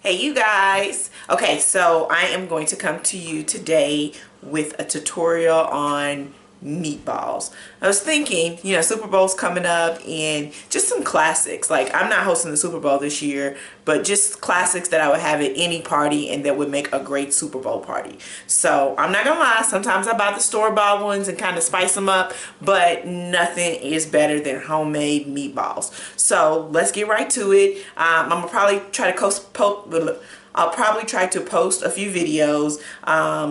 Hey you guys. Okay, so I am going to come to you today with a tutorial on meatballs. I was thinking, Super Bowl's coming up and just some classics. Like, I'm not hosting the Super Bowl this year, but just classics that I would have at any party and that would make a great Super Bowl party. So I'm not gonna lie, sometimes I buy the store-bought ones and kind of spice them up, but nothing is better than homemade meatballs. So let's get right to it. I'm gonna probably try to I'll probably try to post a few videos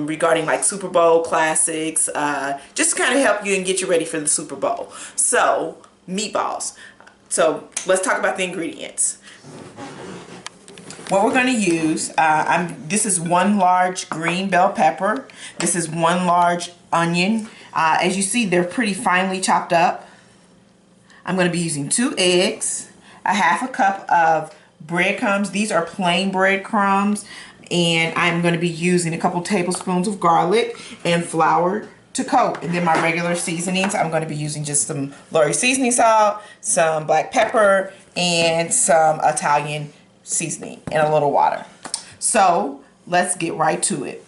regarding like Super Bowl classics, just to kind of help you and get you ready for the Super Bowl. So, meatballs. So, let's talk about the ingredients. What we're going to use, this is one large green bell pepper. This is one large onion. As you see, they're pretty finely chopped up. I'm going to be using 2 eggs, a half a cup of breadcrumbs. These are plain breadcrumbs, and I'm going to be using a couple tablespoons of garlic and flour to coat. And then my regular seasonings, I'm going to be using just some lawry seasoning salt, some black pepper, and some Italian seasoning and a little water. So let's get right to it.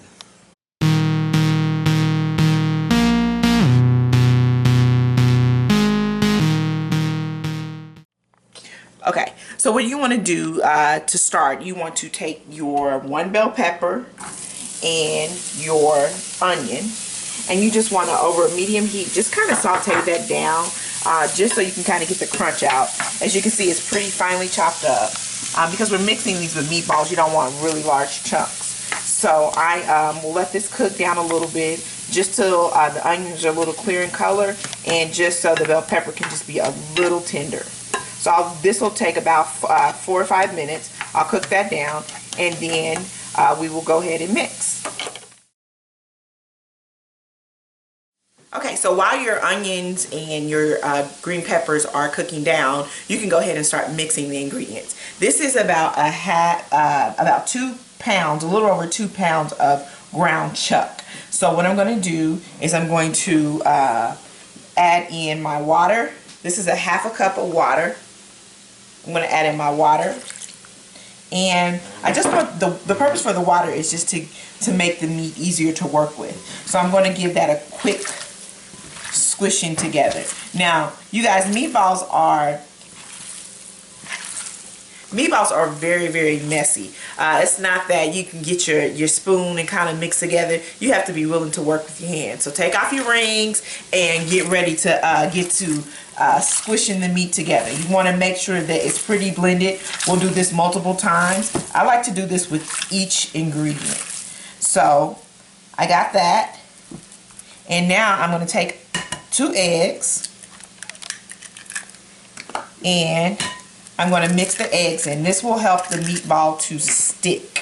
Okay, so what you want to do to start, you want to take your 1 bell pepper and your onion, and you just want to, over a medium heat, just kind of saute that down, just so you can kind of get the crunch out. As you can see, it's pretty finely chopped up. Because we're mixing these with meatballs, you don't want really large chunks. So I will let this cook down a little bit, just till the onions are a little clear in color, and just so the bell pepper can just be a little tender. So this will take about 4 or 5 minutes. I'll cook that down, and then we will go ahead and mix. Okay, so while your onions and your green peppers are cooking down, you can go ahead and start mixing the ingredients. This is about about 2 pounds, a little over 2 pounds of ground chuck. So what I'm going to do is I'm going to add in my water. This is a half a cup of water. I'm going to add in my water, and I just want the purpose for the water is just to make the meat easier to work with. So I'm going to give that a quick squishing together. Now, you guys, meatballs are very, very messy. It's not that you can get your spoon and kind of mix together. You have to be willing to work with your hands. So take off your rings and get ready to get to squishing the meat together. You want to make sure that it's pretty blended. We'll do this multiple times. I like to do this with each ingredient. So I got that, and now I'm going to take 2 eggs, and I'm going to mix the eggs in. This will help the meatball to stick.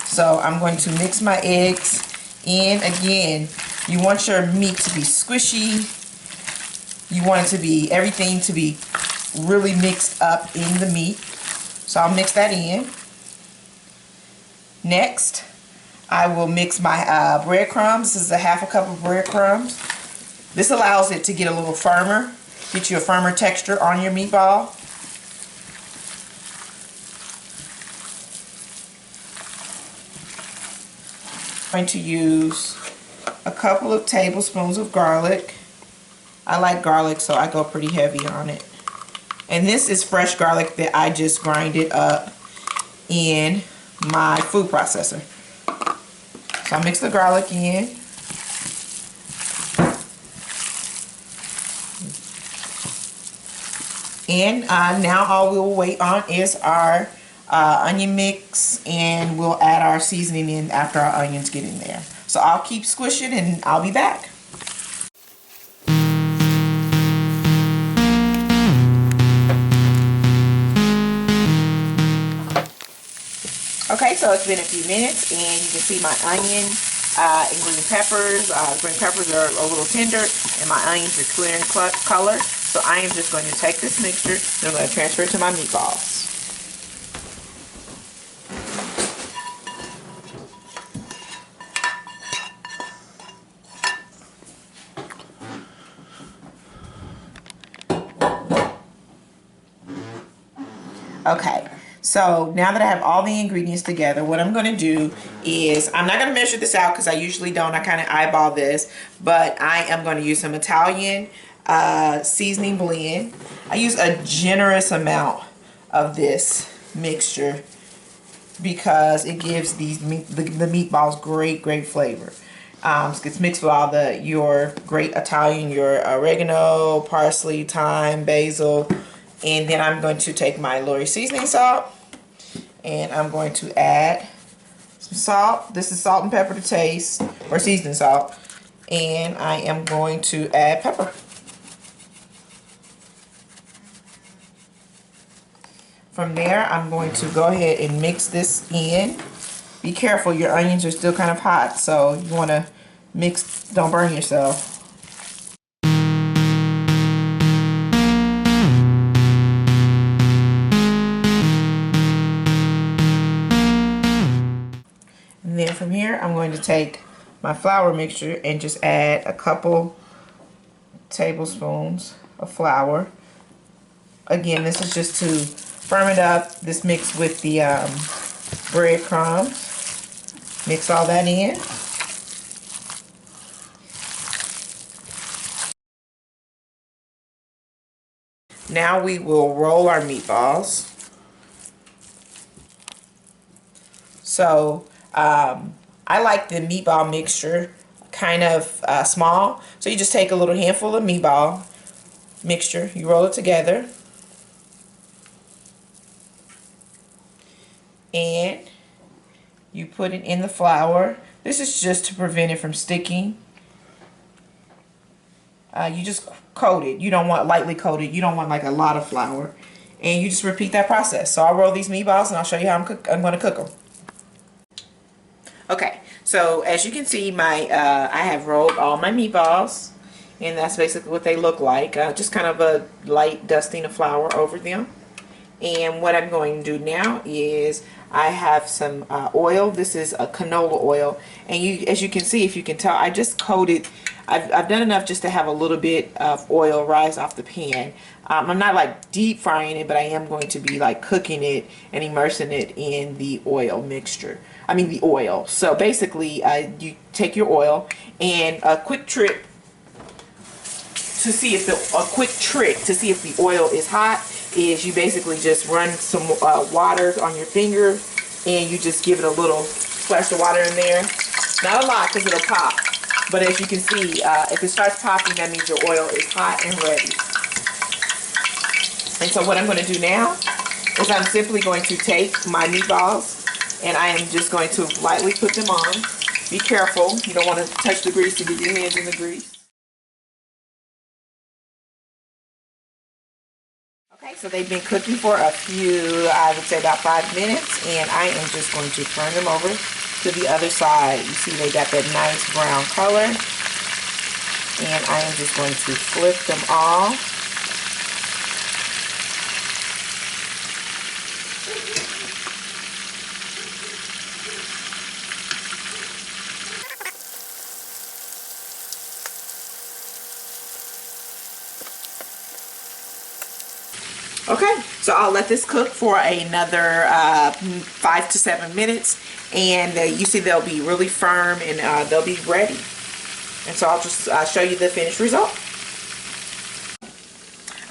So I'm going to mix my eggs in. Again, you want your meat to be squishy. You want it to be, everything to be really mixed up in the meat. So I'll mix that in. Next, I will mix my breadcrumbs. This is a half a cup of breadcrumbs. This allows it to get a little firmer, get you a firmer texture on your meatball. I'm going to use a couple of tablespoons of garlic. I like garlic, so I go pretty heavy on it. And this is fresh garlic that I just grinded up in my food processor. So I'll mix the garlic in. And now all we'll wait on is our onion mix, and we'll add our seasoning in after our onions get in there. So I'll keep squishing and I'll be back. Okay, so it's been a few minutes, and you can see my onion and green peppers. Green peppers are a little tender, and my onions are clear in color. So I am just going to take this mixture, and I'm going to transfer it to my meatballs. Okay, So now that I have all the ingredients together, what I'm going to do is, I'm not going to measure this out because I usually don't. I kind of eyeball this, but I am going to use some Italian seasoning blend. I use a generous amount of this mixture because it gives the meatballs great flavor. It's mixed with all your great Italian, your oregano, parsley, thyme, basil, and then I'm going to take my lawry seasoning salt and I'm going to add some salt. This is salt and pepper to taste, or seasoning salt, and I am going to add pepper. From there, I'm going to go ahead and mix this in. Be careful, your onions are still kind of hot, so you want to mix, don't burn yourself. And then from here, I'm going to take my flour mixture and just add a couple tablespoons of flour. Again, this is just to firm it up. This mixed with the breadcrumbs. Mix all that in. Now we will roll our meatballs. So I like the meatball mixture kind of small. So you just take a little handful of meatball mixture, you roll it together, and you put it in the flour. This is just to prevent it from sticking. You just coat it. You don't want lightly coated. You don't want like a lot of flour. And you just repeat that process. So I'll roll these meatballs and I'll show you how I'm going to cook them. Okay, so as you can see, I have rolled all my meatballs, and that's basically what they look like. Just kind of a light dusting of flour over them. And what I'm going to do now is I have some oil. This is a canola oil, and as you can see, if you can tell, I just coated. I've done enough just to have a little bit of oil rise off the pan. I'm not like deep frying it, but I am going to be like cooking it and immersing it in the oil mixture. I mean the oil. So basically, you take your oil, and a quick trick to see if the oil is hot is you basically just run some water on your finger, and you just give it a little splash of water in there. Not a lot because it'll pop. But as you can see, if it starts popping, that means your oil is hot and ready. And so what I'm going to do now is I'm simply going to take my meatballs and I am just going to lightly put them on. Be careful. You don't want to touch the grease and get your hands in the grease. Okay, so they've been cooking for a few, I would say about 5 minutes, and I am just going to turn them over to the other side. You see they got that nice brown color, and I am just going to flip them all. Okay, so I'll let this cook for another 5 to 7 minutes, and you see they'll be really firm and they'll be ready. And so I'll just show you the finished result.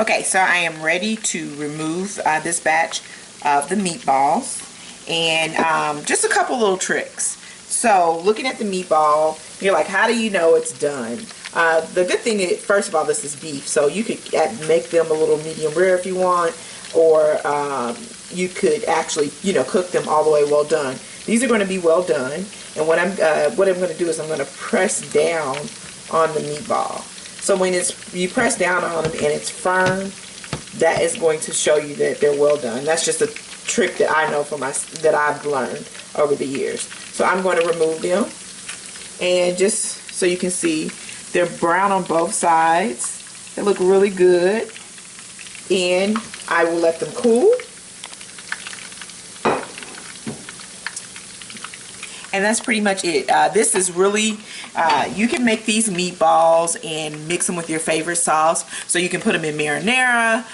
Okay, so I am ready to remove this batch of the meatballs, and just a couple little tricks. So looking at the meatball, you're like, how do you know it's done? The good thing is, first of all, this is beef, so you could make them a little medium rare if you want, or you could actually, cook them all the way well done. These are going to be well done, and what I'm going to do is I'm going to press down on the meatball. So when you press down on them and it's firm, that is going to show you that they're well done. That's just a trick that I know that I've learned over the years. So I'm going to remove them, and just so you can see, they're brown on both sides. They look really good, and I will let them cool. And that's pretty much it. This is really, you can make these meatballs and mix them with your favorite sauce. So you can put them in marinara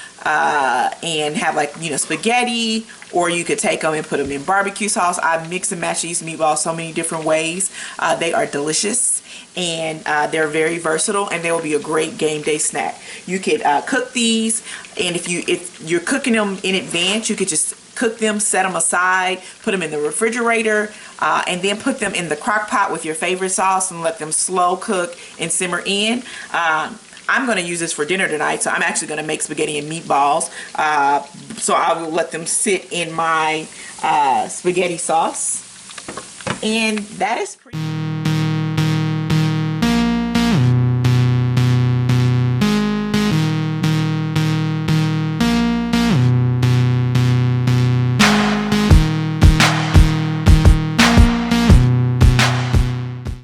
and have, like, you know, spaghetti, or you could take them and put them in barbecue sauce. I mix and match these meatballs so many different ways. They are delicious, and they're very versatile, and they will be a great game day snack. You could cook these, and if you're cooking them in advance, you could just cook them, set them aside, put them in the refrigerator, and then put them in the crock pot with your favorite sauce and let them slow cook and simmer in. I'm going to use this for dinner tonight, so I'm actually going to make spaghetti and meatballs. So I will let them sit in my spaghetti sauce, and that is pretty